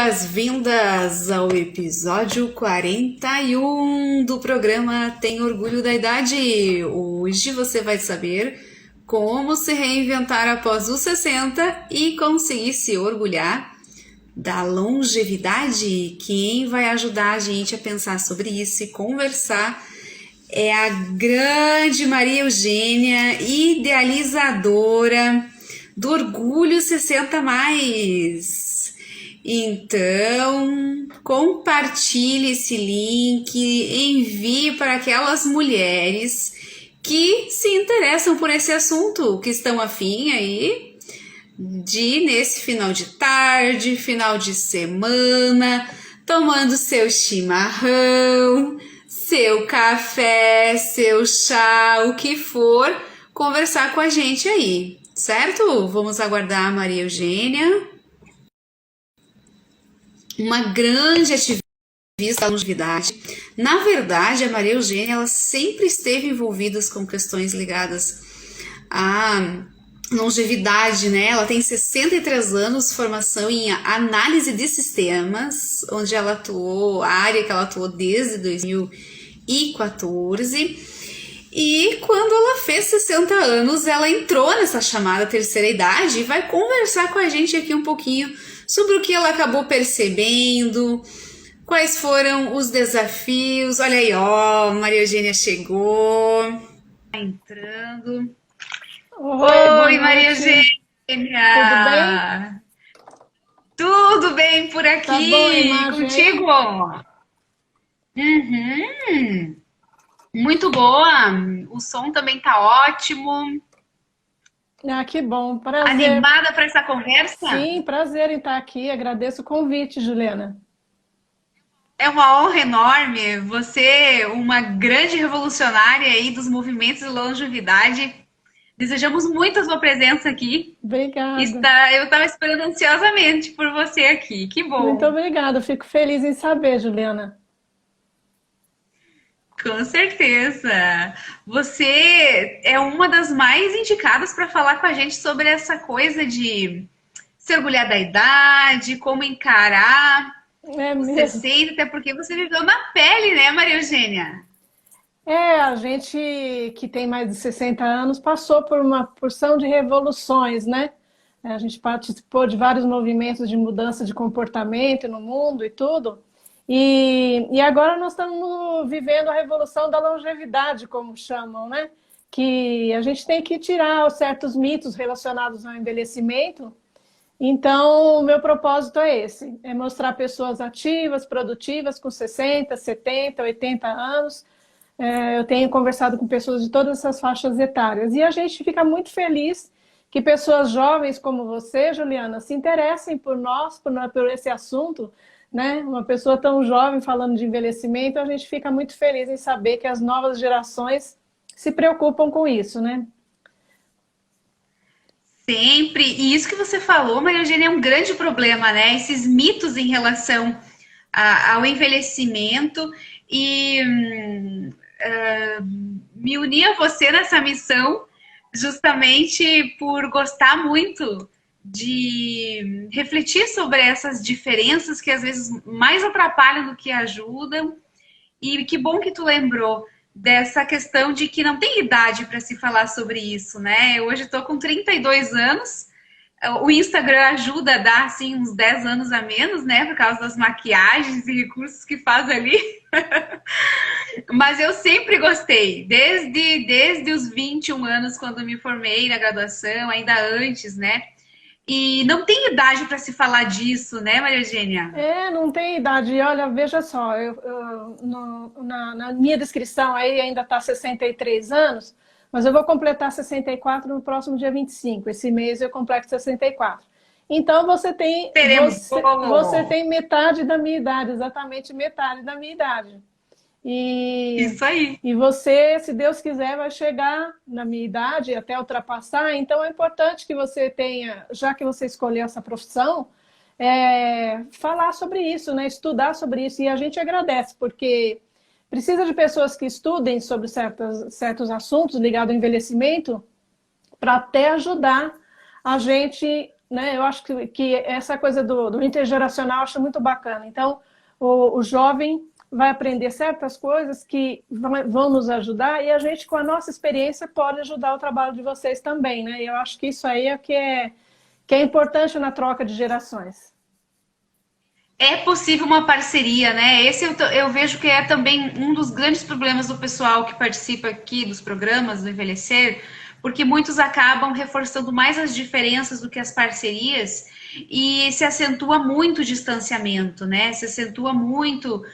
boas-vindas ao episódio 41 do programa Tem Orgulho da Idade. Hoje você vai saber como se reinventar após os 60 e conseguir se orgulhar da longevidade. Quem vai ajudar a gente a pensar sobre isso e conversar é a grande Maria Eugênia, idealizadora do Orgulho 60+. Então, compartilhe esse link, envie para aquelas mulheres que se interessam por esse assunto, que estão afim aí de, nesse final de tarde, final de semana, tomando seu chimarrão, seu café, seu chá, o que for, conversar com a gente aí, certo? Vamos aguardar a Maria Eugênia. Uma grande ativista da longevidade. Na verdade, a Maria Eugênia ela sempre esteve envolvida com questões ligadas à longevidade, né? Ela tem 63 anos, formação em análise de sistemas, onde ela atuou, a área que ela atuou desde 2014. E quando ela fez 60 anos, ela entrou nessa chamada terceira idade e vai conversar com a gente aqui um pouquinho sobre o que ela acabou percebendo, quais foram os desafios. Olha aí, ó, Maria Eugênia chegou, tá entrando. Oi, Maria Eugênia! Tudo bem? Tudo bem por aqui? Tá bom a imagem contigo? Uhum. Muito boa, o som também tá ótimo. Ah, que bom, prazer. Animada para essa conversa? Sim, prazer em estar aqui. Agradeço o convite, Juliana. É uma honra enorme. Você, uma grande revolucionária aí dos movimentos de longevidade. Desejamos muito a sua presença aqui. Obrigada. Eu estava esperando ansiosamente por você aqui. Que bom. Muito obrigada. Fico feliz em saber, Juliana. Com certeza. Você é uma das mais indicadas para falar com a gente sobre essa coisa de se orgulhar da idade, como encarar os 60, até porque você viveu na pele, né, Maria Eugênia? A gente que tem mais de 60 anos passou por uma porção de revoluções, né? A gente participou de vários movimentos de mudança de comportamento no mundo e tudo. E agora nós estamos vivendo a revolução da longevidade, como chamam, né? Que a gente tem que tirar certos mitos relacionados ao envelhecimento. Então, o meu propósito é esse, é mostrar pessoas ativas, produtivas, com 60, 70, 80 anos. Eu tenho conversado com pessoas de todas essas faixas etárias. E a gente fica muito feliz que pessoas jovens como você, Juliana, se interessem por nós, por esse assunto, né? Uma pessoa tão jovem falando de envelhecimento, a gente fica muito feliz em saber que as novas gerações se preocupam com isso, né? Sempre. E isso que você falou, Maria Eugênia, é um grande problema, né? Esses mitos em relação ao envelhecimento. E me uni a você nessa missão justamente por gostar muito de refletir sobre essas diferenças que às vezes mais atrapalham do que ajudam. E que bom que tu lembrou dessa questão de que não tem idade para se falar sobre isso, né? Eu hoje estou com 32 anos, o Instagram ajuda a dar assim, uns 10 anos a menos, né? Por causa das maquiagens e recursos que faz ali. Mas eu sempre gostei, desde os 21 anos, quando me formei na graduação, ainda antes, né? E não tem idade para se falar disso, né, Maria Eugênia? Não tem idade. Olha, veja só, na minha descrição aí ainda está 63 anos, mas eu vou completar 64 no próximo dia 25. Esse mês eu completo 64. Então você tem metade da minha idade, exatamente metade da minha idade. Isso aí. E você, se Deus quiser, vai chegar na minha idade até ultrapassar. Então é importante que você tenha, já que você escolheu essa profissão, falar sobre isso, né? Estudar sobre isso. E a gente agradece, porque precisa de pessoas que estudem sobre certos assuntos ligados ao envelhecimento para até ajudar a gente né? Eu acho que essa coisa do intergeracional eu acho muito bacana. Então, o jovem vai aprender certas coisas que vão nos ajudar e a gente, com a nossa experiência, pode ajudar o trabalho de vocês também, né? E eu acho que isso aí é que é importante na troca de gerações. É possível uma parceria, né? Esse eu vejo que é também um dos grandes problemas do pessoal que participa aqui dos programas do Envelhecer, porque muitos acabam reforçando mais as diferenças do que as parcerias e se acentua muito o distanciamento, né? Se acentua muito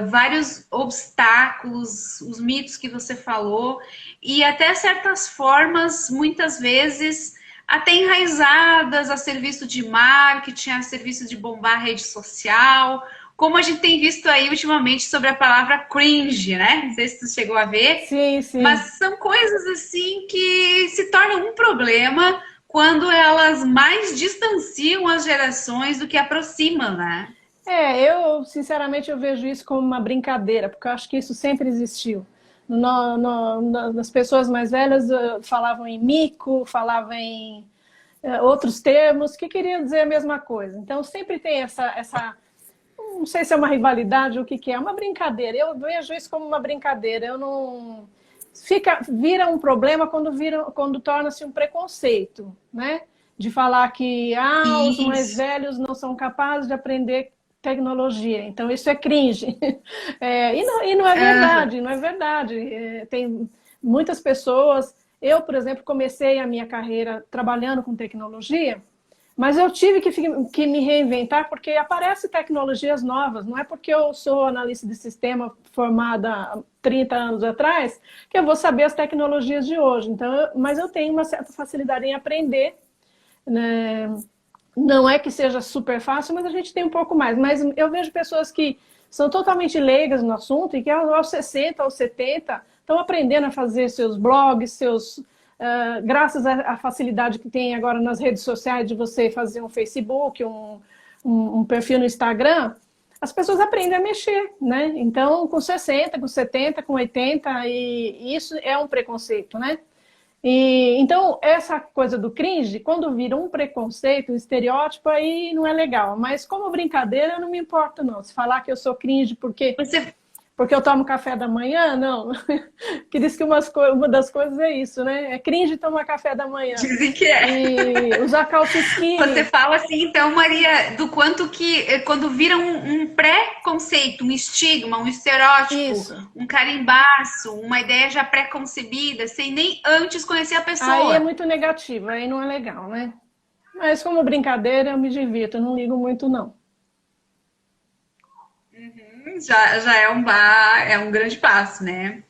vários obstáculos, os mitos que você falou, e até certas formas, muitas vezes até enraizadas a serviço de marketing, a serviço de bombar a rede social, como a gente tem visto aí ultimamente sobre a palavra cringe, né? Não sei se você chegou a ver, Sim, sim. mas são coisas assim que se tornam um problema quando elas mais distanciam as gerações do que aproximam, né? Eu, sinceramente, eu vejo isso como uma brincadeira, porque eu acho que isso sempre existiu. Nas pessoas mais velhas falavam em mico, falavam em outros termos que queriam dizer a mesma coisa. Então, sempre tem não sei se é uma rivalidade ou o que que é uma brincadeira. Eu vejo isso como uma brincadeira. Eu não vira um problema quando torna-se um preconceito, né? De falar que os mais Isso. velhos não são capazes de aprender tecnologia, então isso é cringe. E não é Aham. verdade, não é verdade. Tem muitas pessoas. Eu, por exemplo, comecei a minha carreira trabalhando com tecnologia, mas eu tive que me reinventar porque aparecem tecnologias novas. Não é porque eu sou analista de sistema formada há 30 anos atrás que eu vou saber as tecnologias de hoje. Então, mas eu tenho uma certa facilidade em aprender, né? Não é que seja super fácil, mas a gente tem um pouco mais. Mas eu vejo pessoas que são totalmente leigas no assunto e que aos 60, aos 70 estão aprendendo a fazer seus blogs, graças à facilidade que tem agora nas redes sociais de você fazer um Facebook, um perfil no Instagram, as pessoas aprendem a mexer, né? Então, com 60, com 70, com 80, e isso é um preconceito, né? Então, essa coisa do cringe, quando vira um preconceito, um estereótipo, aí não é legal. Mas como brincadeira, eu não me importo, não. Se falar que eu sou cringe Você porque eu tomo café da manhã, não. Que diz que uma das coisas é isso, né? É cringe tomar café da manhã. dizem que é. E usar calça Você skinny. fala assim, então, Maria, do quanto que quando vira um pré-conceito, um estigma, um estereótipo, Isso. um carimbaço, uma ideia já pré-concebida, sem nem antes conhecer a Aí é pessoa. muito negativo, aí não é legal, né? Mas como brincadeira, eu me divirto, eu não ligo muito, não. Já é um grande passo, né?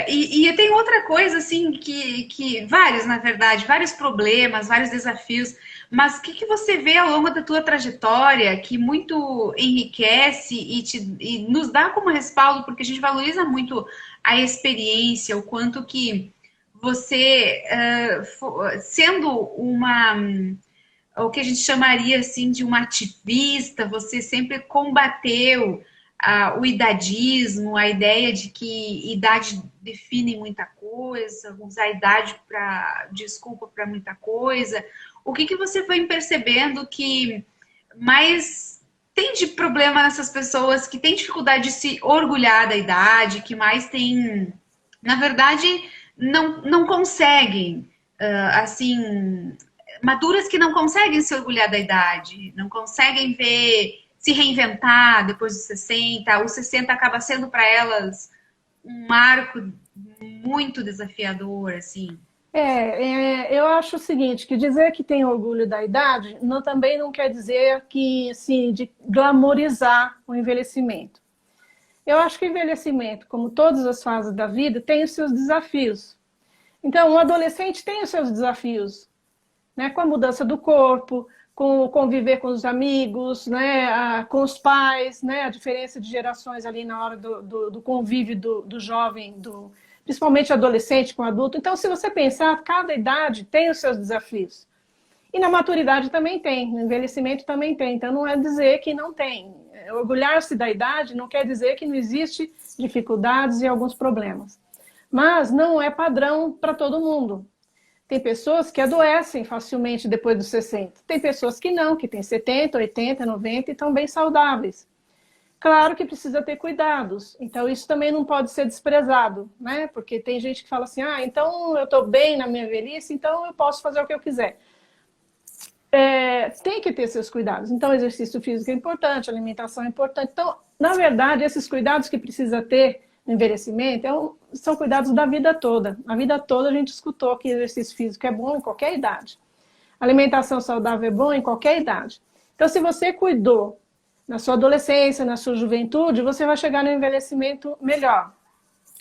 E tem outra coisa, assim, que vários, na verdade, vários problemas, vários desafios, mas o que você vê ao longo da tua trajetória que muito enriquece e nos dá como respaldo, porque a gente valoriza muito a experiência, o quanto que você, sendo o que a gente chamaria assim de uma ativista, você sempre combateu o idadismo, a ideia de que idade define muita coisa, usar a idade para desculpa para muita coisa. O que você foi percebendo que mais tem de problema nessas pessoas que têm dificuldade de se orgulhar da idade, que mais tem, na verdade, não conseguem, assim, maduras que não conseguem se orgulhar da idade, não conseguem se reinventar depois dos 60. O 60 acaba sendo para elas um marco muito desafiador, assim. Eu acho o seguinte, que dizer que tem orgulho da idade também não quer dizer que, assim, de glamorizar o envelhecimento. Eu acho que o envelhecimento, como todas as fases da vida, tem os seus desafios. Então, um adolescente tem os seus desafios, né? Com a mudança do corpo, com o conviver com os amigos, né? Com os pais, né? A diferença de gerações ali na hora do convívio do jovem, principalmente adolescente com adulto. Então, se você pensar, cada idade tem os seus desafios. E na maturidade também tem, no envelhecimento também tem. Então, não é dizer que não tem. Orgulhar-se da idade não quer dizer que não existe dificuldades e alguns problemas. Mas não é padrão para todo mundo. Tem pessoas que adoecem facilmente depois dos 60. Tem pessoas que não, que têm 70, 80, 90 e estão bem saudáveis. Claro que precisa ter cuidados. Então, isso também não pode ser desprezado, né? Porque tem gente que fala assim, então eu estou bem na minha velhice, então eu posso fazer o que eu quiser. Tem que ter seus cuidados. Então, exercício físico é importante, alimentação é importante. Então, na verdade, esses cuidados que precisa ter no envelhecimento são cuidados da vida toda. A vida toda a gente escutou que exercício físico é bom em qualquer idade. Alimentação saudável é bom em qualquer idade. Então, se você cuidou na sua adolescência, na sua juventude, você vai chegar no envelhecimento melhor.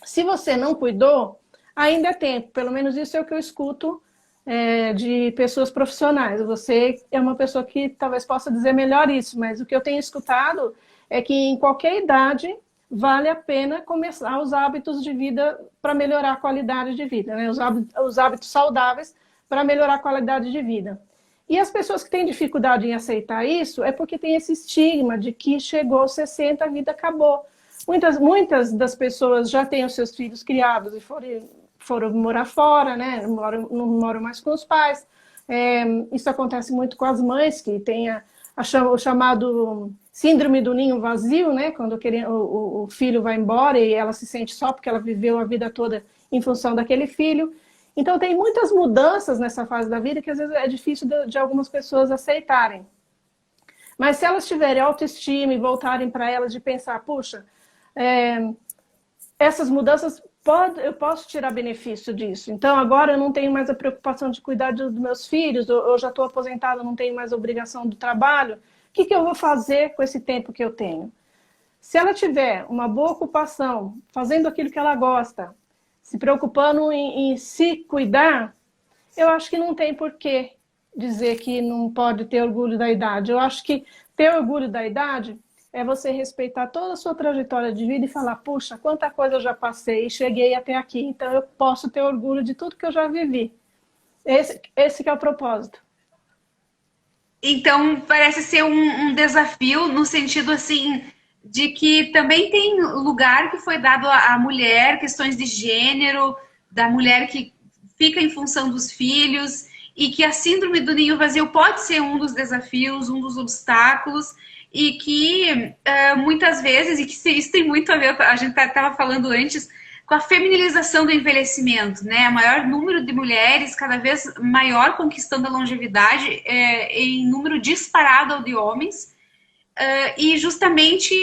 Se você não cuidou, ainda é tempo. Pelo menos isso é o que eu escuto de pessoas profissionais. Você é uma pessoa que talvez possa dizer melhor isso, mas o que eu tenho escutado é que em qualquer idade vale a pena começar os hábitos de vida para melhorar a qualidade de vida, né? Os hábitos saudáveis para melhorar a qualidade de vida. E as pessoas que têm dificuldade em aceitar isso é porque tem esse estigma de que chegou aos 60, a vida acabou. Muitas das pessoas já têm os seus filhos criados e foram morar fora, né? Não moram mais com os pais. Isso acontece muito com as mães, que têm o chamado síndrome do ninho vazio, né? Quando o filho vai embora e ela se sente só porque ela viveu a vida toda em função daquele filho. Então, tem muitas mudanças nessa fase da vida que às vezes é difícil de algumas pessoas aceitarem. Mas se elas tiverem autoestima e voltarem para elas de pensar, puxa, essas mudanças, eu posso tirar benefício disso. Então, agora eu não tenho mais a preocupação de cuidar dos meus filhos, eu já estou aposentada, não tenho mais a obrigação do trabalho. O que eu vou fazer com esse tempo que eu tenho? Se ela tiver uma boa ocupação, fazendo aquilo que ela gosta, se preocupando em se cuidar, eu acho que não tem por que dizer que não pode ter orgulho da idade. Eu acho que ter orgulho da idade é você respeitar toda a sua trajetória de vida e falar, puxa, quanta coisa eu já passei e cheguei até aqui, então eu posso ter orgulho de tudo que eu já vivi. Esse que é o propósito. Então, parece ser um desafio no sentido, assim, de que também tem lugar que foi dado à mulher, questões de gênero, da mulher que fica em função dos filhos, e que a síndrome do ninho vazio pode ser um dos desafios, um dos obstáculos, e que muitas vezes, e que isso tem muito a ver, a gente estava falando antes, com a feminilização do envelhecimento, né? O maior número de mulheres, cada vez maior conquistando a longevidade, em número disparado ao de homens, e justamente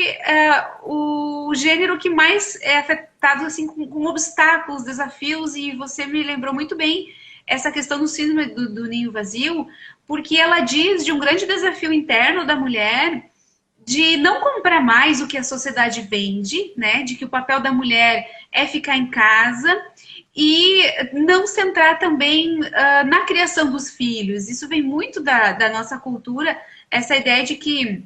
o gênero que mais é afetado assim, com obstáculos, desafios, e você me lembrou muito bem essa questão do síndrome do ninho vazio, porque ela diz de um grande desafio interno da mulher de não comprar mais o que a sociedade vende, né? De que o papel da mulher é ficar em casa e não centrar também na criação dos filhos. Isso vem muito da nossa cultura, essa ideia de que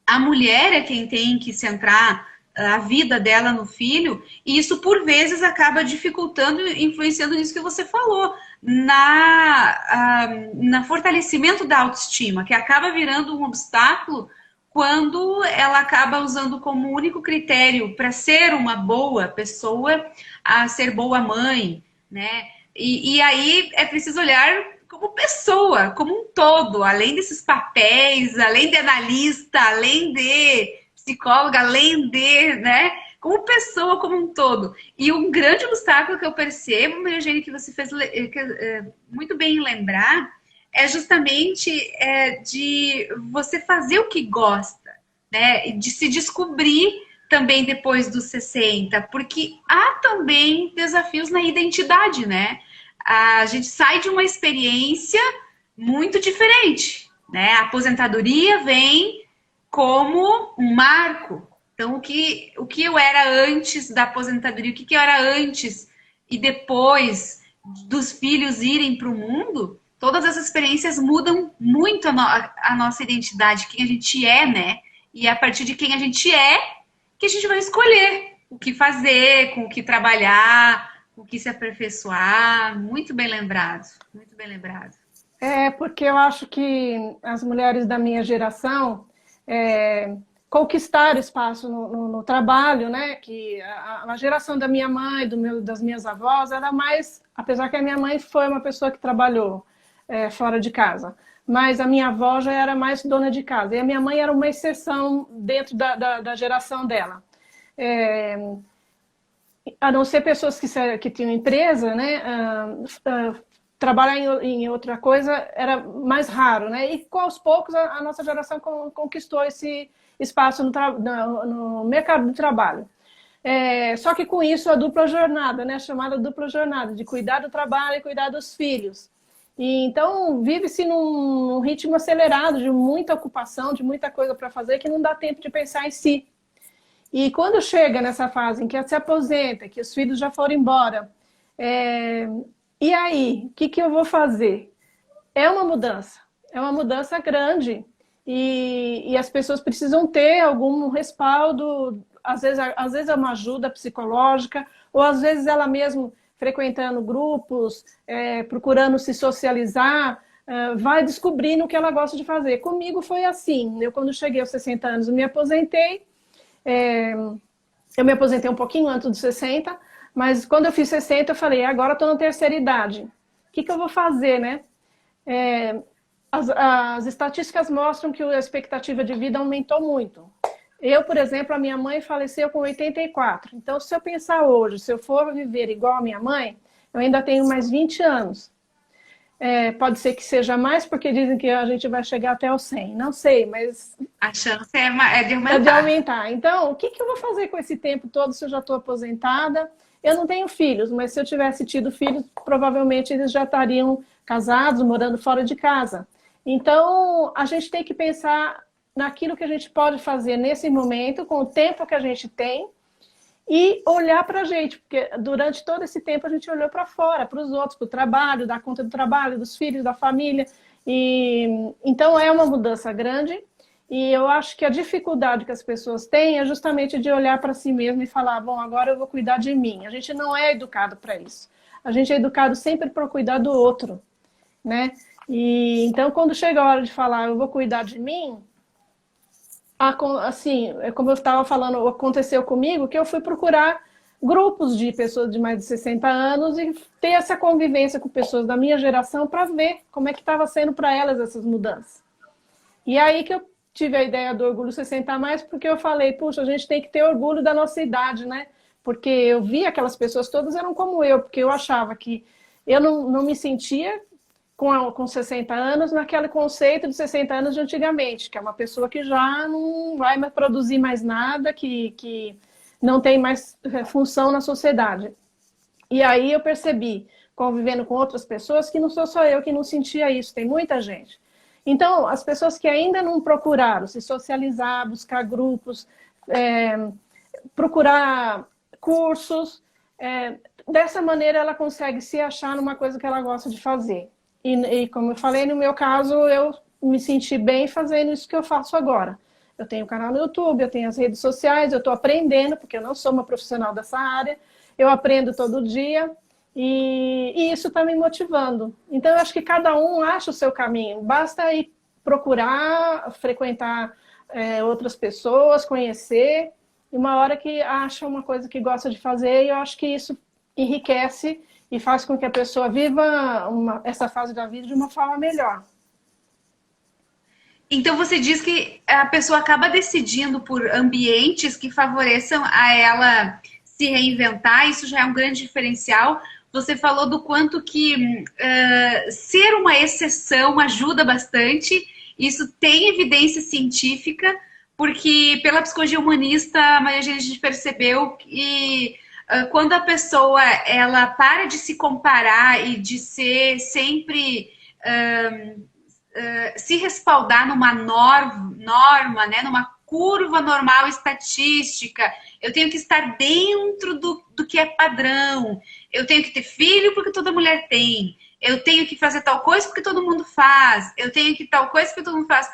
a mulher é quem tem que centrar a vida dela no filho, e isso por vezes acaba dificultando, influenciando nisso que você falou, na fortalecimento da autoestima, que acaba virando um obstáculo quando ela acaba usando como único critério para ser uma boa pessoa, a ser boa mãe, né? E aí é preciso olhar como pessoa, como um todo, além desses papéis, além de analista, além de psicóloga, além de, né? Como pessoa, como um todo. E um grande obstáculo que eu percebo, Maria Eugênia, que você fez muito bem em lembrar, é justamente de você fazer o que gosta, né? De se descobrir também depois dos 60, porque há também desafios na identidade, né? A gente sai de uma experiência muito diferente, né? A aposentadoria vem como um marco. Então, o que eu era antes da aposentadoria, o que eu era antes e depois dos filhos irem para o mundo, todas essas experiências mudam muito a nossa identidade, quem a gente é, né? E é a partir de quem a gente é que a gente vai escolher o que fazer, com o que trabalhar, com o que se aperfeiçoar. Muito bem lembrado, muito bem lembrado. Porque eu acho que as mulheres da minha geração, conquistar espaço no trabalho, né? Que a geração da minha mãe, das minhas avós, era mais, apesar que a minha mãe foi uma pessoa que trabalhou fora de casa, mas a minha avó já era mais dona de casa, e a minha mãe era uma exceção dentro da geração dela. A não ser pessoas que tinham empresa, né? Trabalhar em outra coisa era mais raro, né? E aos poucos a nossa geração conquistou esse espaço no mercado de trabalho. Só que com isso a dupla jornada, né? A chamada dupla jornada, de cuidar do trabalho e cuidar dos filhos. E então vive-se num ritmo acelerado, de muita ocupação, de muita coisa para fazer, que não dá tempo de pensar em si. E quando chega nessa fase em que se aposenta, que os filhos já foram embora, e aí, o que eu vou fazer? É uma mudança grande, e as pessoas precisam ter algum respaldo, às vezes é uma ajuda psicológica, ou às vezes ela mesmo frequentando grupos, procurando se socializar, vai descobrindo o que ela gosta de fazer. Comigo foi assim, eu quando cheguei aos 60 anos eu me aposentei, eu me aposentei um pouquinho antes dos 60, mas quando eu fiz 60 eu falei, agora estou na terceira idade, o que eu vou fazer, né? As estatísticas mostram que a expectativa de vida aumentou muito. Eu, por exemplo, a minha mãe faleceu com 84. Então, se eu pensar hoje, se eu for viver igual a minha mãe, eu ainda tenho mais 20 anos. Pode ser que seja mais, porque dizem que a gente vai chegar até os 100. Não sei, mas... A chance é de aumentar. É de aumentar. Então, o que eu vou fazer com esse tempo todo se eu já estou aposentada? Eu não tenho filhos, mas se eu tivesse tido filhos, provavelmente eles já estariam casados, morando fora de casa. Então, a gente tem que pensar naquilo que a gente pode fazer nesse momento, com o tempo que a gente tem, e olhar para a gente, porque durante todo esse tempo a gente olhou para fora, para os outros, para o trabalho, dar conta do trabalho, dos filhos, da família. Então, é uma mudança grande, e eu acho que a dificuldade que as pessoas têm é justamente de olhar para si mesmo e falar, bom, agora eu vou cuidar de mim. A gente não é educado para isso. A gente é educado sempre para cuidar do outro, né? E então, quando chega a hora de falar, eu vou cuidar de mim, assim, como eu estava falando, aconteceu comigo, que eu fui procurar grupos de pessoas de mais de 60 anos e ter essa convivência com pessoas da minha geração para ver como é que estava sendo para elas essas mudanças. E aí que eu tive a ideia do Orgulho 60+, porque eu falei, puxa, a gente tem que ter orgulho da nossa idade, né? Porque eu vi aquelas pessoas todas eram como eu, porque eu achava que eu não me sentia com 60 anos naquele conceito de 60 anos de antigamente, que é uma pessoa que já não vai mais produzir mais nada, que não tem mais função na sociedade. E aí eu percebi, convivendo com outras pessoas, que não sou só eu que não sentia isso, tem muita gente. Então, as pessoas que ainda não procuraram se socializar, buscar grupos, procurar cursos, dessa maneira ela consegue se achar numa coisa que ela gosta de fazer. E como eu falei, no meu caso, eu me senti bem fazendo isso que eu faço agora. Eu tenho um canal no YouTube, eu tenho as redes sociais, eu estou aprendendo, porque eu não sou uma profissional dessa área, eu aprendo todo dia, e isso está me motivando. Então, eu acho que cada um acha o seu caminho, basta ir procurar, frequentar outras pessoas, conhecer, e uma hora que acha uma coisa que gosta de fazer, eu acho que isso enriquece e faz com que a pessoa viva essa fase da vida de uma forma melhor. Então você diz que a pessoa acaba decidindo por ambientes que favoreçam a ela se reinventar, isso já é um grande diferencial. Você falou do quanto que ser uma exceção ajuda bastante, isso tem evidência científica, porque pela psicologia humanista a gente percebeu que quando a pessoa ela para de se comparar e de ser sempre se respaldar numa norma, né, numa curva normal estatística, eu tenho que estar dentro do que é padrão, eu tenho que ter filho porque toda mulher tem, eu tenho que fazer tal coisa porque todo mundo faz, eu tenho que tal coisa porque todo mundo faz.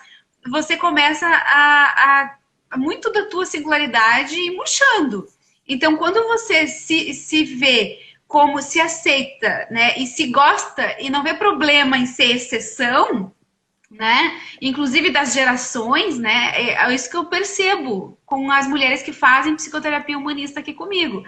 Você começa a muito da tua singularidade ir murchando. Então, quando você se vê como se aceita, né, e se gosta e não vê problema em ser exceção, né? Inclusive das gerações, né? É isso que eu percebo com as mulheres que fazem psicoterapia humanista aqui comigo.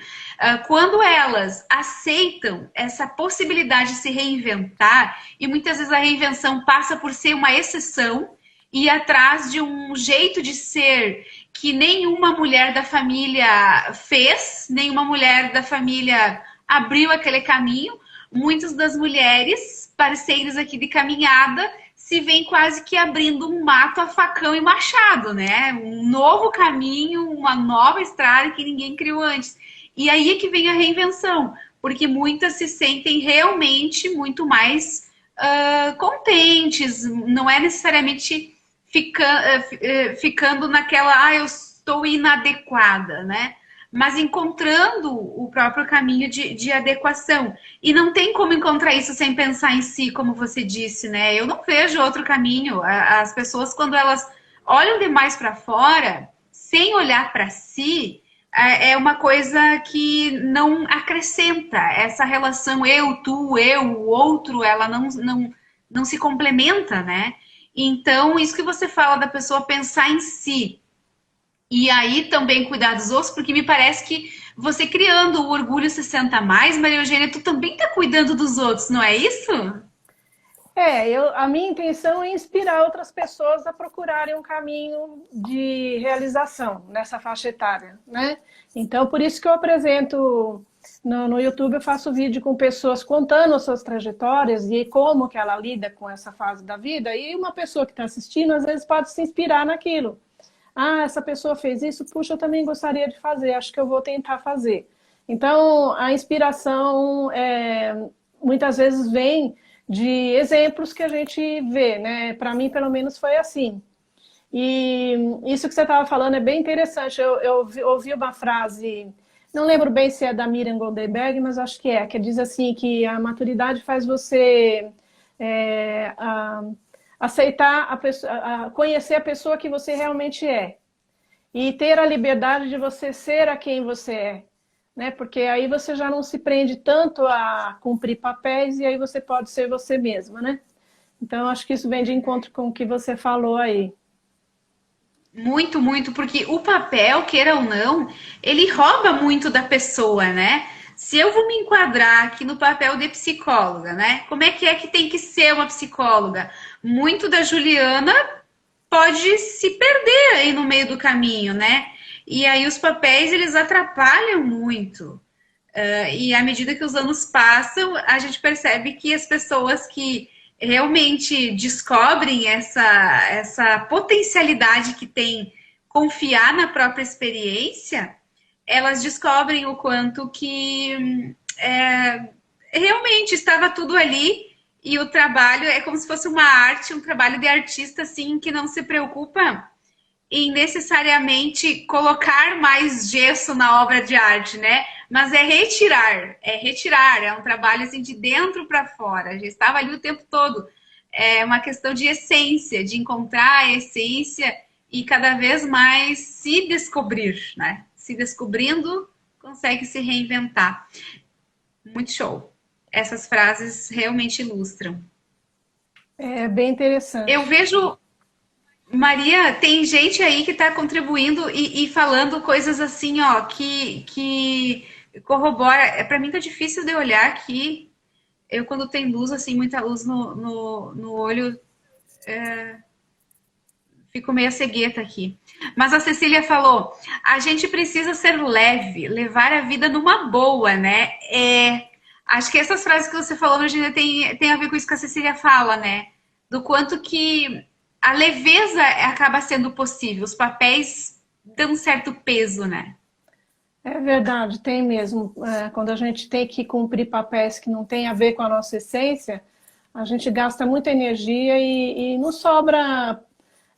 Quando elas aceitam essa possibilidade de se reinventar, e muitas vezes a reinvenção passa por ser uma exceção, e atrás de um jeito de ser que nenhuma mulher da família fez, nenhuma mulher da família abriu aquele caminho, muitas das mulheres, parceiros aqui de caminhada, se vem quase que abrindo um mato a facão e machado, né? Um novo caminho, uma nova estrada que ninguém criou antes. E aí é que vem a reinvenção, porque muitas se sentem realmente muito mais contentes, não é necessariamente ficando naquela, eu estou inadequada, né? Mas encontrando o próprio caminho de adequação. E não tem como encontrar isso sem pensar em si, como você disse, né? Eu não vejo outro caminho. As pessoas, quando elas olham demais para fora, sem olhar para si, é uma coisa que não acrescenta. Essa relação eu, tu, eu, o outro, ela não se complementa, né? Então, isso que você fala da pessoa pensar em si, e aí também cuidar dos outros, porque me parece que você criando o Orgulho 60 mais, Maria Eugênia, tu também tá cuidando dos outros, não é isso? A minha intenção é inspirar outras pessoas a procurarem um caminho de realização nessa faixa etária, né? Então, por isso que eu apresento no YouTube, eu faço vídeo com pessoas contando as suas trajetórias e como que ela lida com essa fase da vida, e uma pessoa que está assistindo, às vezes pode se inspirar naquilo. Ah, essa pessoa fez isso, puxa, eu também gostaria de fazer, acho que eu vou tentar fazer. Então, a inspiração muitas vezes vem de exemplos que a gente vê, né? Para mim, pelo menos, foi assim. E isso que você estava falando é bem interessante. Eu ouvi uma frase, não lembro bem se é da Miriam Goldenberg, mas acho que diz assim, que a maturidade faz você aceitar a pessoa, conhecer a pessoa que você realmente é. E ter a liberdade de você ser a quem você é. Né? Porque aí você já não se prende tanto a cumprir papéis e aí você pode ser você mesma, né? Então, acho que isso vem de encontro com o que você falou aí. Muito, muito, porque o papel, queira ou não, ele rouba muito da pessoa, né? Se eu vou me enquadrar aqui no papel de psicóloga, né? Como é que tem que ser uma psicóloga? Muito da Juliana pode se perder aí no meio do caminho, né? E aí os papéis, eles atrapalham muito. E à medida que os anos passam, a gente percebe que as pessoas que realmente descobrem essa potencialidade que tem confiar na própria experiência, elas descobrem o quanto que realmente estava tudo ali e o trabalho é como se fosse uma arte, um trabalho de artista assim que não se preocupa em necessariamente colocar mais gesso na obra de arte, né? Mas é um trabalho assim de dentro para fora. Já estava ali o tempo todo. É uma questão de essência, de encontrar a essência e cada vez mais se descobrir, né? Se descobrindo, consegue se reinventar. Muito show. Essas frases realmente ilustram. É bem interessante. Eu vejo, Maria, tem gente aí que está contribuindo e falando coisas assim, ó, que corrobora. Para mim tá difícil de olhar aqui. Eu, quando tem luz, assim, muita luz no olho, fico meio cegueta aqui. Mas a Cecília falou, a gente precisa ser leve, levar a vida numa boa, né? Acho que essas frases que você falou, Virginia, tem a ver com isso que a Cecília fala, né? Do quanto que a leveza acaba sendo possível. Os papéis dão um certo peso, né? É verdade, tem mesmo. Quando a gente tem que cumprir papéis que não têm a ver com a nossa essência, a gente gasta muita energia e não sobra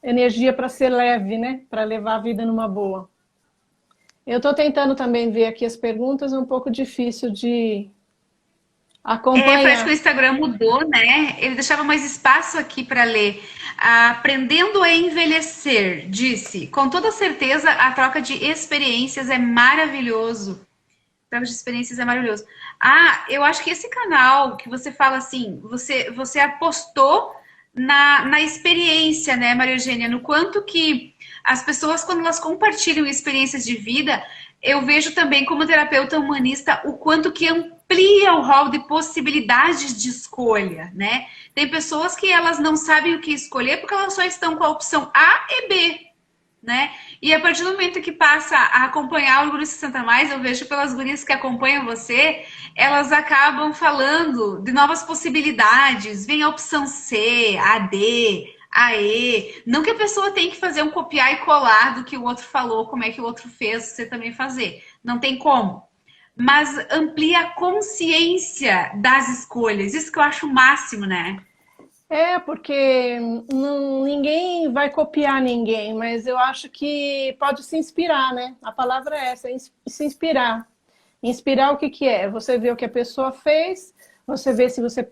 energia para ser leve, né? Para levar a vida numa boa. Eu estou tentando também ver aqui as perguntas, é um pouco difícil de acompanhar. Parece que o Instagram mudou, né? Ele deixava mais espaço aqui para ler. Aprendendo a envelhecer, disse. Com toda certeza, a troca de experiências é maravilhoso. Troca de experiências é maravilhoso. Eu acho que esse canal que você fala assim, você apostou na experiência, né, Maria Eugênia? No quanto que as pessoas, quando elas compartilham experiências de vida, eu vejo também como terapeuta humanista o quanto que amplia o rol de possibilidades de escolha, né? Tem pessoas que elas não sabem o que escolher porque elas só estão com a opção A e B, né? E a partir do momento que passa a acompanhar o Guru 60 Mais, eu vejo pelas gurias que acompanham você, elas acabam falando de novas possibilidades. Vem a opção C, a D, a E. Não que a pessoa tenha que fazer um copiar e colar do que o outro falou, como é que o outro fez, você também fazer. Não tem como. Mas amplia a consciência das escolhas. Isso que eu acho o máximo, né? Porque ninguém vai copiar ninguém, mas eu acho que pode se inspirar, né? A palavra é essa, se inspirar. Inspirar o que que é? Você vê o que a pessoa fez, você vê se você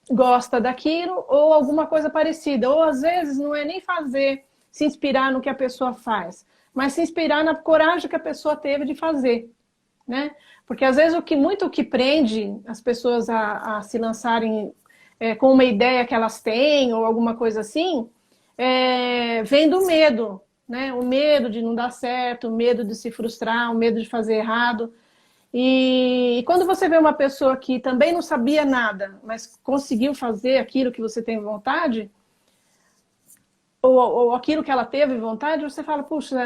gosta daquilo ou alguma coisa parecida. Ou às vezes não é nem fazer, se inspirar no que a pessoa faz, mas se inspirar na coragem que a pessoa teve de fazer, né? Porque às vezes o que prende as pessoas a se lançarem com uma ideia que elas têm ou alguma coisa assim, vem do medo, né? O medo de não dar certo, o medo de se frustrar, o medo de fazer errado. E quando você vê uma pessoa que também não sabia nada, mas conseguiu fazer aquilo que você tem vontade, ou aquilo que ela teve vontade, você fala, puxa,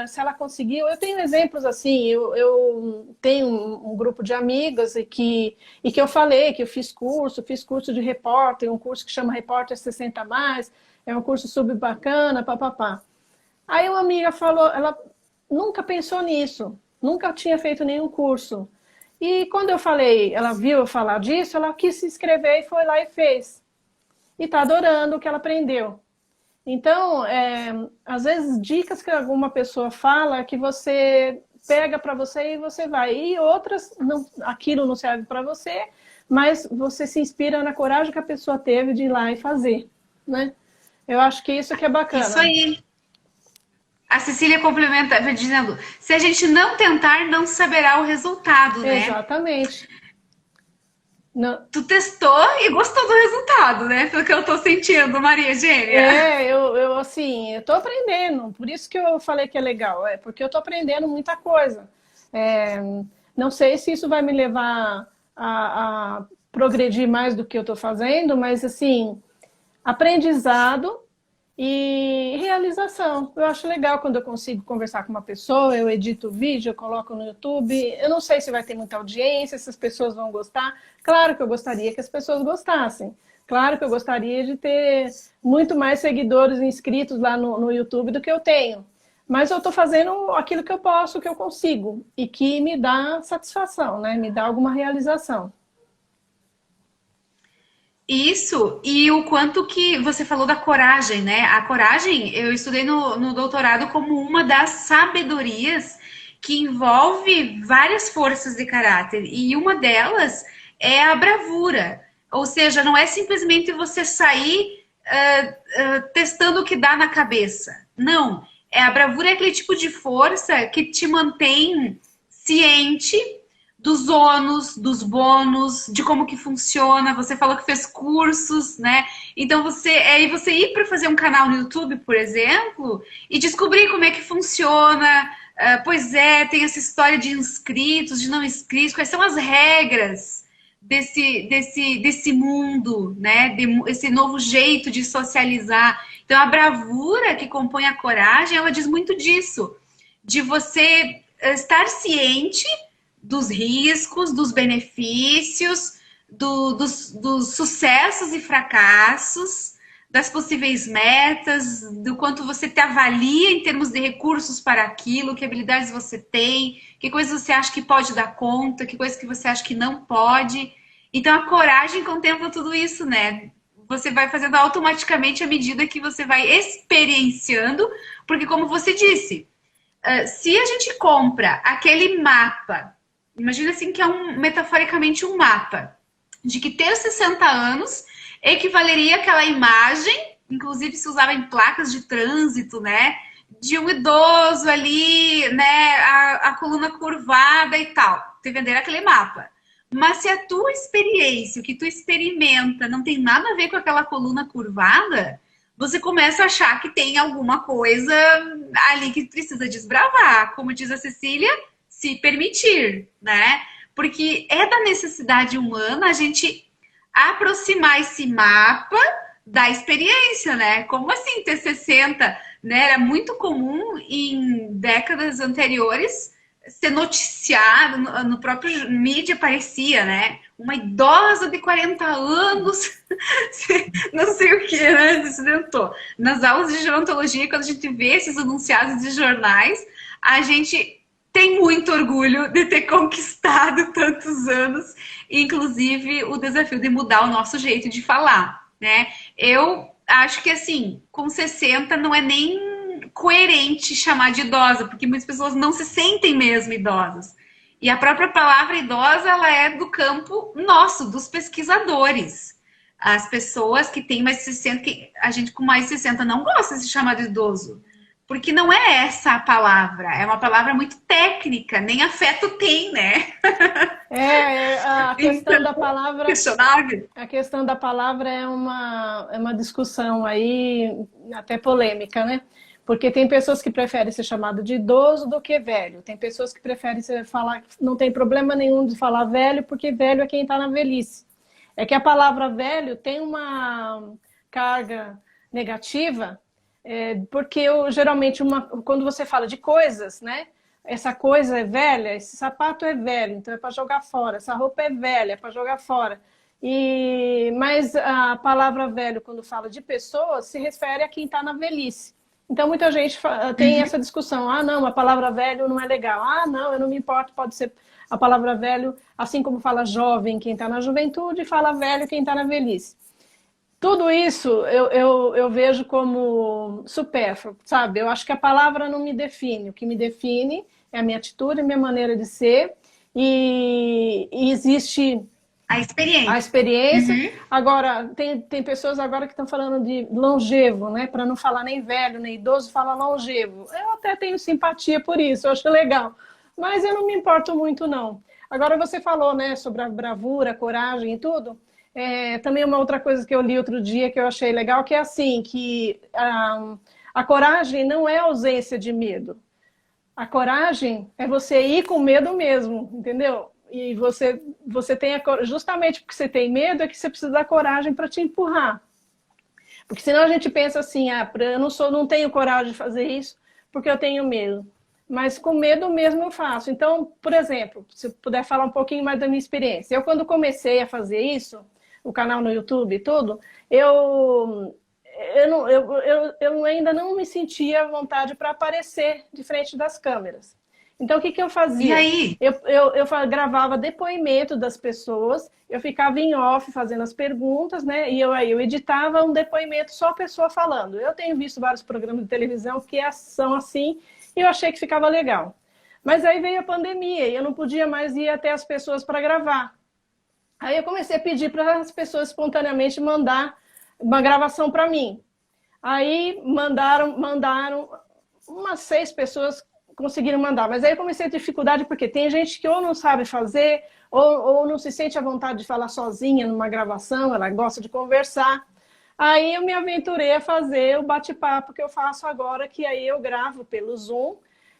se ela conseguiu... Eu tenho exemplos assim, eu tenho um grupo de amigas e que eu falei que eu fiz curso de repórter, um curso que chama Repórter 60 Mais, é um curso super bacana, papapá. Aí uma amiga falou, ela nunca pensou nisso, nunca tinha feito nenhum curso. E quando eu falei, ela viu eu falar disso, ela quis se inscrever e foi lá e fez. E está adorando o que ela aprendeu. Então, às vezes, dicas que alguma pessoa fala que você pega para você e você vai. E outras, aquilo não serve para você, mas você se inspira na coragem que a pessoa teve de ir lá e fazer, né? Eu acho que isso que é bacana. Isso aí. A Cecília complementa dizendo, se a gente não tentar, não saberá o resultado, né? Exatamente. Não. Tu testou e gostou do resultado, né? Pelo que eu tô sentindo, Maria Eugênia. Eu assim, eu tô aprendendo, por isso que eu falei que é legal, porque eu tô aprendendo muita coisa. Não sei se isso vai me levar a progredir mais do que eu tô fazendo, mas assim, aprendizado e realização. Eu acho legal quando eu consigo conversar com uma pessoa, eu edito o vídeo, eu coloco no YouTube. Eu não sei se vai ter muita audiência, se as pessoas vão gostar. Claro que eu gostaria que as pessoas gostassem. Claro que eu gostaria de ter muito mais seguidores inscritos lá no YouTube do que eu tenho. Mas eu estou fazendo aquilo que eu posso, que eu consigo. E que me dá satisfação, né? Me dá alguma realização. Isso, e o quanto que você falou da coragem, né? A coragem, eu estudei no doutorado como uma das sabedorias que envolve várias forças de caráter, e uma delas é a bravura. Ou seja, não é simplesmente você sair testando o que dá na cabeça. Não, a bravura é aquele tipo de força que te mantém ciente dos ônus, dos bônus, de como que funciona. Você falou que fez cursos, né? Então você ir para fazer um canal no YouTube, por exemplo, e descobrir como é que funciona. Pois tem essa história de inscritos, de não inscritos, quais são as regras desse mundo, né? Esse novo jeito de socializar. Então a bravura que compõe a coragem, ela diz muito disso, de você estar ciente dos riscos, dos benefícios, dos sucessos e fracassos, das possíveis metas, do quanto você te avalia em termos de recursos para aquilo, que habilidades você tem, que coisas você acha que pode dar conta, que coisas que você acha que não pode. Então a coragem contempla tudo isso, né? Você vai fazendo automaticamente à medida que você vai experienciando, porque como você disse, se a gente compra aquele mapa, imagina assim que é metaforicamente um mapa, de que ter 60 anos equivaleria àquela imagem, inclusive se usava em placas de trânsito, né? De um idoso ali, né? A coluna curvada e tal. Te venderam aquele mapa. Mas se a tua experiência, o que tu experimenta, não tem nada a ver com aquela coluna curvada, você começa a achar que tem alguma coisa ali que precisa desbravar. Como diz a Cecília, se permitir, né? Porque é da necessidade humana a gente aproximar esse mapa da experiência, né? Como assim ter 60, né? Era muito comum em décadas anteriores ser noticiado, no próprio mídia aparecia, né? Uma idosa de 40 anos, não sei o que, né? Se acidentou. Nas aulas de gerontologia, quando a gente vê esses anunciados de jornais, a gente tem muito orgulho de ter conquistado tantos anos, inclusive o desafio de mudar o nosso jeito de falar, né? Eu acho que, assim, com 60 não é nem coerente chamar de idosa, porque muitas pessoas não se sentem mesmo idosas. E a própria palavra idosa, ela é do campo nosso, dos pesquisadores. As pessoas que têm mais de 60, que a gente com mais de 60 não gosta de se chamar de idoso. Porque não é essa a palavra, é uma palavra muito técnica, nem afeto tem, né? A questão Então, da palavra. questionável. A questão da palavra é uma discussão aí, até polêmica, né? Porque tem pessoas que preferem ser chamado de idoso do que velho. Tem pessoas que preferem falar, não tem problema nenhum de falar velho, porque velho é quem está na velhice. É que a palavra velho tem uma carga negativa, porque geralmente quando você fala de coisas, né? Essa coisa é velha, esse sapato é velho, então é para jogar fora. Essa roupa é velha, é para jogar fora. Mas a palavra velho, quando fala de pessoas, se refere a quem está na velhice. Então, muita gente tem essa discussão. Ah, não, a palavra velho não é legal. Ah, não, eu não me importo, pode ser a palavra velho, assim como fala jovem quem está na juventude, fala velho quem está na velhice. Tudo isso eu vejo como supérfluo, sabe? Eu acho que a palavra não me define. O que me define é a minha atitude, a minha maneira de ser. E existe a experiência. A experiência. Agora, tem pessoas agora que estão falando de longevo, né? Para não falar nem velho, nem idoso, fala longevo. Eu até tenho simpatia por isso, eu acho legal. Mas eu não me importo muito, não. Agora, você falou, né, sobre a bravura, a coragem e tudo. Também uma outra coisa que eu li outro dia que eu achei legal, que é assim, que a coragem não é ausência de medo. A coragem é você ir com medo mesmo, entendeu? E você tem justamente porque você tem medo é que você precisa da coragem para te empurrar. Porque senão a gente pensa assim, eu não tenho coragem de fazer isso porque eu tenho medo. Mas com medo mesmo eu faço. Então, por exemplo, se eu puder falar um pouquinho mais da minha experiência. Eu, quando comecei a fazer isso, o canal no YouTube e tudo, eu ainda não me sentia à vontade para aparecer de frente das câmeras. Então, o que eu fazia? E aí? Eu gravava depoimento das pessoas, eu ficava em off fazendo as perguntas, né? E eu editava um depoimento só a pessoa falando. Eu tenho visto vários programas de televisão que são assim, e eu achei que ficava legal. Mas aí veio a pandemia e eu não podia mais ir até as pessoas para gravar. Aí eu comecei a pedir para as pessoas espontaneamente mandar uma gravação para mim. Aí mandaram umas 6 pessoas conseguiram mandar, mas aí eu comecei a ter dificuldade porque tem gente que ou não sabe fazer ou não se sente à vontade de falar sozinha numa gravação, ela gosta de conversar. Aí eu me aventurei a fazer o bate-papo que eu faço agora, que aí eu gravo pelo Zoom,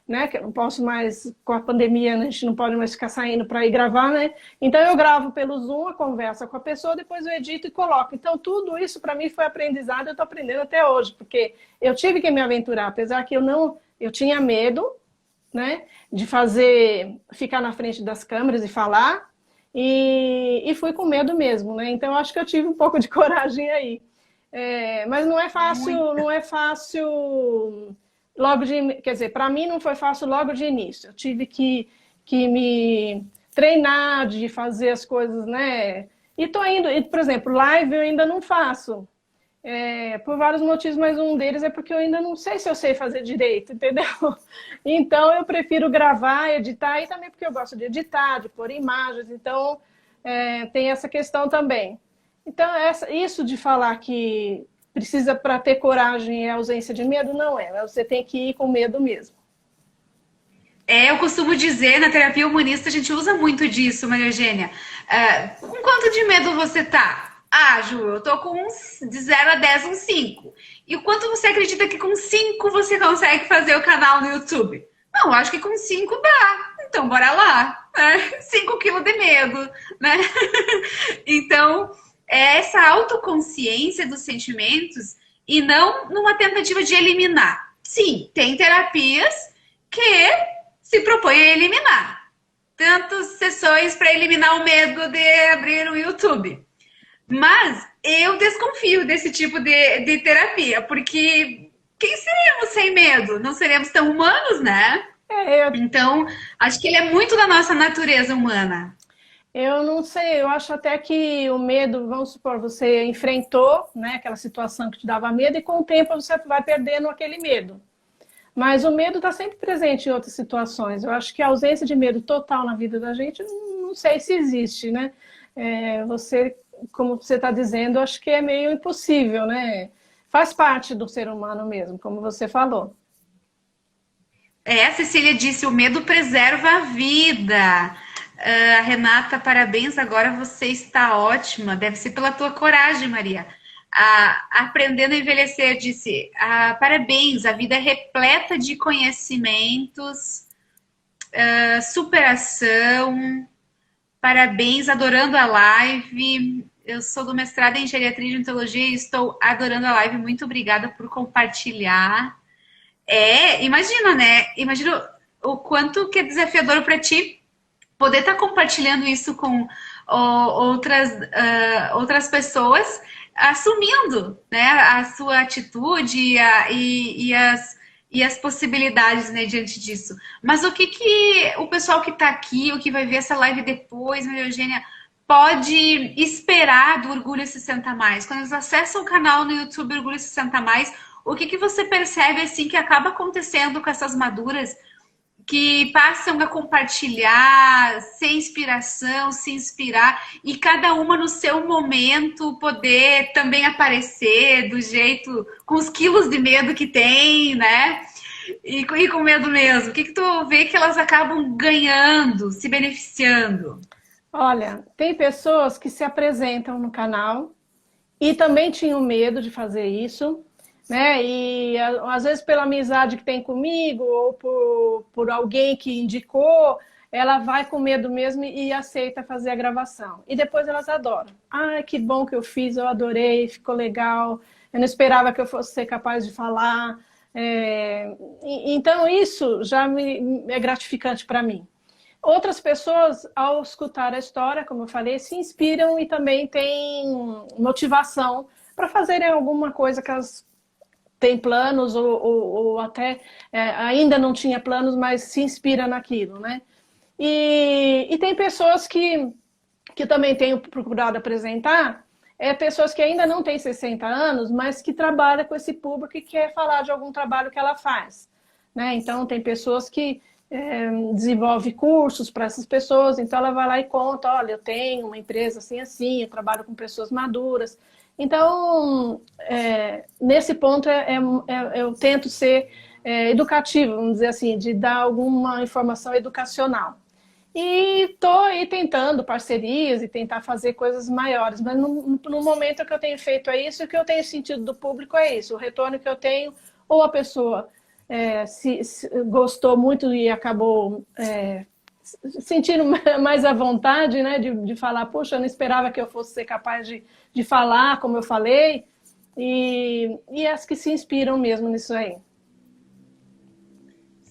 né? Que eu não posso mais, com a pandemia, a gente não pode mais ficar saindo para ir gravar, né? Então eu gravo pelo Zoom a conversa com a pessoa, depois eu edito e coloco. Então tudo isso para mim foi aprendizado, eu estou aprendendo até hoje, porque eu tive que me aventurar, apesar que eu tinha medo, né, de ficar na frente das câmeras e falar, e fui com medo mesmo, né? Então acho que eu tive um pouco de coragem aí. Mas não é fácil, não é fácil quer dizer, para mim não foi fácil logo de início. Eu tive que me treinar de fazer as coisas, né? E tô indo, por exemplo, live eu ainda não faço. Por vários motivos, mas um deles é porque eu ainda não sei se eu sei fazer direito, entendeu? Então eu prefiro gravar, editar, e também porque eu gosto de editar, de pôr imagens, então tem essa questão também. Então isso de falar que precisa, para ter coragem, é ausência de medo, não é. Você tem que ir com medo mesmo. Eu costumo dizer, na terapia humanista, a gente usa muito disso, Maria Eugênia. Com quanto de medo você tá? Ah, Ju, eu tô com de 0 a 10, um 5. E o quanto você acredita que com 5 você consegue fazer o canal no YouTube? Não, acho que com 5 dá. Então, bora lá. Né? 5 quilos de medo, né? Então, é essa autoconsciência dos sentimentos e não numa tentativa de eliminar. Sim, tem terapias que se propõe a eliminar. Tantas sessões para eliminar o medo de abrir um YouTube. Mas eu desconfio desse tipo de terapia, porque quem seremos sem medo? Não seremos tão humanos, né? Então, acho que ele é muito da nossa natureza humana. Eu não sei, eu acho até que o medo, vamos supor, você enfrentou, né, aquela situação que te dava medo e com o tempo você vai perdendo aquele medo. Mas o medo está sempre presente em outras situações. Eu acho que a ausência de medo total na vida da gente, não sei se existe, né? Você, como você está dizendo, acho que é meio impossível, né? Faz parte do ser humano mesmo, como você falou. A Cecília disse, o medo preserva a vida. Renata, parabéns, agora você está ótima. Deve ser pela tua coragem, Maria. Aprendendo a envelhecer, disse, parabéns, a vida é repleta de conhecimentos, superação, parabéns, adorando a live. Eu sou do mestrado em geriatria e odontologia e estou adorando a live. Muito obrigada por compartilhar. Imagina, né? Imagina o quanto que é desafiador para ti poder estar compartilhando isso com outras pessoas, assumindo, né, a sua atitude e as possibilidades, né, diante disso. Mas o que o pessoal que está aqui, o que vai ver essa live depois, Maria Eugênia, pode esperar do Orgulho 60 Mais? Quando eles acessam o canal no YouTube Orgulho 60 Mais, o que você percebe assim que acaba acontecendo com essas maduras que passam a compartilhar, ser inspiração, se inspirar e cada uma no seu momento poder também aparecer do jeito, com os quilos de medo que tem, né? E com medo mesmo. O que tu vê que elas acabam ganhando, se beneficiando? Olha, tem pessoas que se apresentam no canal e também tinham medo de fazer isso, né? E às vezes pela amizade que tem comigo ou por alguém que indicou, ela vai com medo mesmo e aceita fazer a gravação. E depois elas adoram. Ai, que bom que eu fiz, eu adorei, ficou legal. Eu não esperava que eu fosse ser capaz de falar. Então isso já é gratificante para mim. Outras pessoas, ao escutar a história, como eu falei, se inspiram e também têm motivação para fazerem alguma coisa que elas têm planos ou até ainda não tinha planos, mas se inspira naquilo, né? E tem pessoas que também tenho procurado apresentar, pessoas que ainda não têm 60 anos, mas que trabalham com esse público e quer falar de algum trabalho que ela faz, né? Então, tem pessoas que desenvolve cursos para essas pessoas, então ela vai lá e conta, olha, eu tenho uma empresa assim, assim, eu trabalho com pessoas maduras. Então, nesse ponto, eu tento ser educativo, vamos dizer assim, de dar alguma informação educacional. E estou aí tentando parcerias e tentar fazer coisas maiores, mas no momento que eu tenho feito é isso, o que eu tenho sentido do público é isso, o retorno que eu tenho, ou a pessoa se gostou muito e acabou sentindo mais à vontade, né, de falar, poxa, eu não esperava que eu fosse ser capaz de falar como eu falei, e as que se inspiram mesmo nisso aí.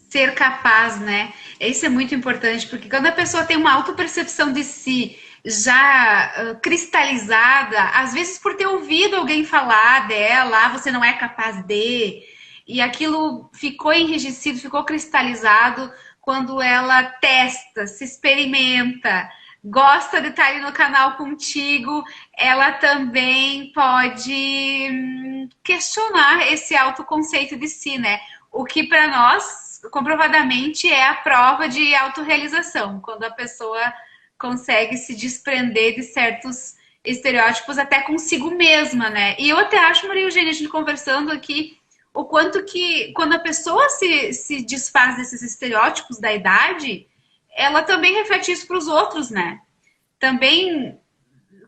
Ser capaz, né? Isso é muito importante, porque quando a pessoa tem uma autopercepção de si já cristalizada, às vezes por ter ouvido alguém falar dela, você não é capaz de, e aquilo ficou enrijecido, ficou cristalizado quando ela testa, se experimenta, gosta de estar ali no canal contigo, ela também pode questionar esse autoconceito de si, né? O que para nós comprovadamente é a prova de autorrealização, quando a pessoa consegue se desprender de certos estereótipos até consigo mesma, né? E eu até acho, Maria Eugênia, a gente conversando aqui, o quanto que quando a pessoa se desfaz desses estereótipos da idade, ela também reflete isso para os outros, né? Também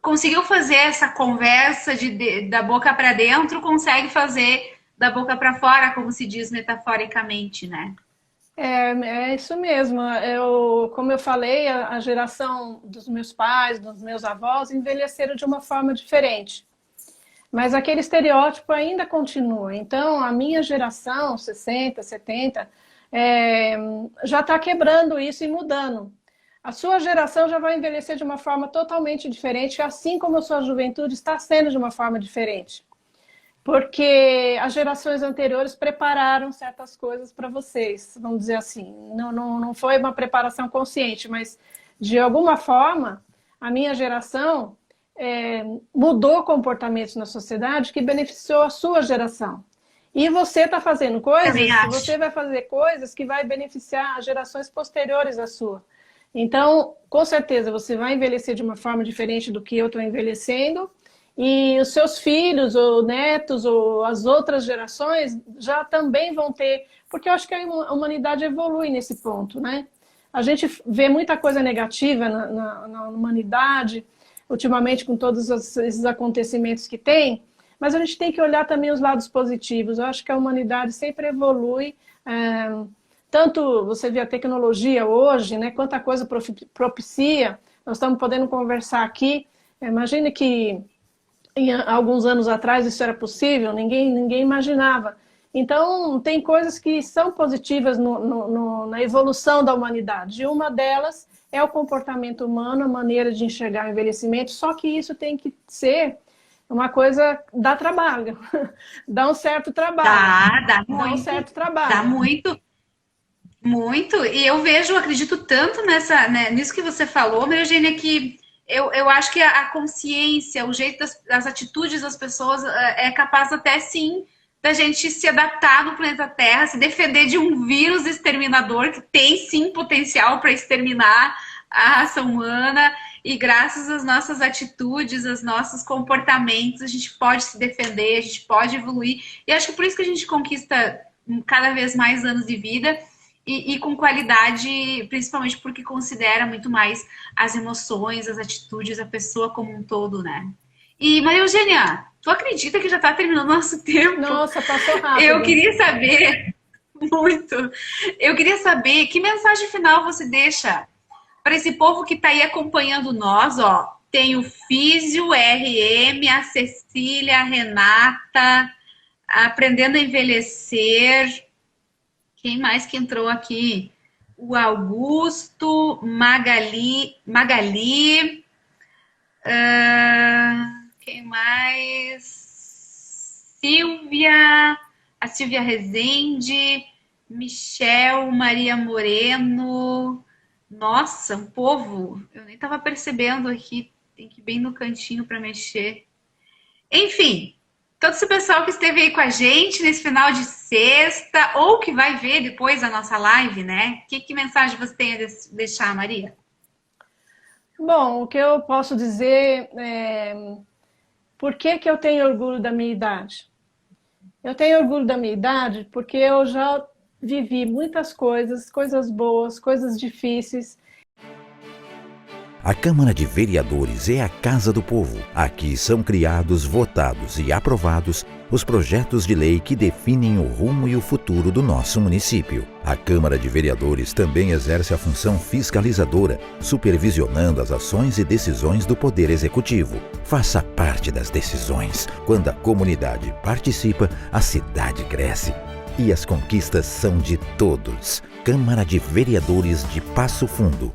conseguiu fazer essa conversa da boca para dentro, consegue fazer da boca para fora, como se diz metaforicamente, né? É isso mesmo. Como eu falei, a geração dos meus pais, dos meus avós, envelheceram de uma forma diferente. Mas aquele estereótipo ainda continua. Então, a minha geração, 60, 70, já está quebrando isso e mudando. A sua geração já vai envelhecer de uma forma totalmente diferente, assim como a sua juventude está sendo de uma forma diferente. Porque as gerações anteriores prepararam certas coisas para vocês, vamos dizer assim. Não foi uma preparação consciente, mas de alguma forma a minha geração mudou comportamentos na sociedade que beneficiou a sua geração. E você está fazendo coisas, você vai fazer coisas que vai beneficiar as gerações posteriores à sua. Então, com certeza, você vai envelhecer de uma forma diferente do que eu estou envelhecendo, e os seus filhos, ou netos, ou as outras gerações já também vão ter, porque eu acho que a humanidade evolui nesse ponto, né? A gente vê muita coisa negativa na humanidade, ultimamente com todos esses acontecimentos que tem, mas a gente tem que olhar também os lados positivos. Eu acho que a humanidade sempre evolui, tanto você vê a tecnologia hoje, né, quanta coisa propicia, nós estamos podendo conversar aqui, imagine que alguns anos atrás isso era possível, ninguém imaginava. Então, tem coisas que são positivas na evolução da humanidade. E uma delas é o comportamento humano, a maneira de enxergar o envelhecimento, só que isso tem que ser uma coisa, dá trabalho, dá um certo trabalho. Dá muito, um certo trabalho. Dá muito, muito. E eu acredito tanto nisso que você falou, Maria Eugênia, que eu acho que a consciência, o jeito das atitudes das pessoas é capaz até sim da gente se adaptar no planeta Terra, se defender de um vírus exterminador que tem sim potencial para exterminar a raça humana, e graças às nossas atitudes, aos nossos comportamentos, a gente pode se defender, a gente pode evoluir, e acho que por isso que a gente conquista cada vez mais anos de vida, e com qualidade, principalmente porque considera muito mais as emoções, as atitudes, a pessoa como um todo, né? E, Maria Eugênia, tu acredita que já está terminando o nosso tempo? Nossa, passou rápido. Eu queria saber, que mensagem final você deixa para esse povo que está aí acompanhando nós, ó. Tem o Físio, RM, a Cecília, a Renata, Aprendendo a Envelhecer. Quem mais que entrou aqui? O Augusto, Magali, quem mais? Silvia, a Silvia Rezende, Michel, Maria Moreno. Nossa, um povo, eu nem estava percebendo aqui, tem que ir bem no cantinho para mexer. Enfim, todo esse pessoal que esteve aí com a gente nesse final de sexta, ou que vai ver depois a nossa live, né? Que mensagem você tem a deixar, Maria? Bom, o que eu posso dizer é... Por que eu tenho orgulho da minha idade? Eu tenho orgulho da minha idade porque eu já vivi muitas coisas, coisas boas, coisas difíceis. A Câmara de Vereadores é a Casa do Povo. Aqui são criados, votados e aprovados os projetos de lei que definem o rumo e o futuro do nosso município. A Câmara de Vereadores também exerce a função fiscalizadora, supervisionando as ações e decisões do Poder Executivo. Faça parte das decisões. Quando a comunidade participa, a cidade cresce. E as conquistas são de todos. Câmara de Vereadores de Passo Fundo.